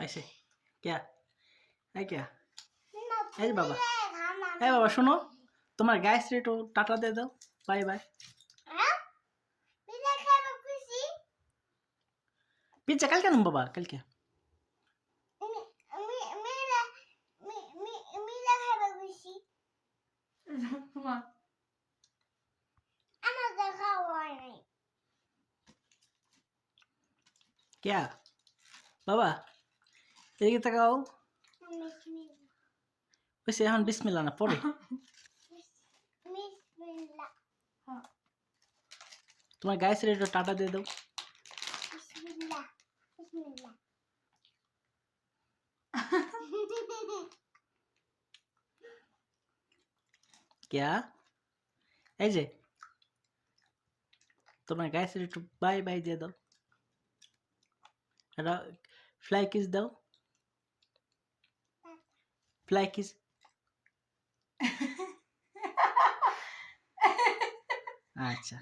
ऐसे क्या है क्या এই বাবা এই বাবা শোনো তোমার গায়ের একটু টাটা দিয়ে দাও বাই বাই পিজ্জা কালকে আনবো বাবা কালকে क्या বাবা এদিকে তাকাও ওইসে এখন বিসমিল্লাহ না পড়ে তোমার গায়ের একটু টাটা দিয়ে দাও क्या এই যে তোমার গায়ের একটু বাই বাই দিয়ে দাও এটা ফ্লাই কিস দাও ফ্লাই কিস আচ্ছা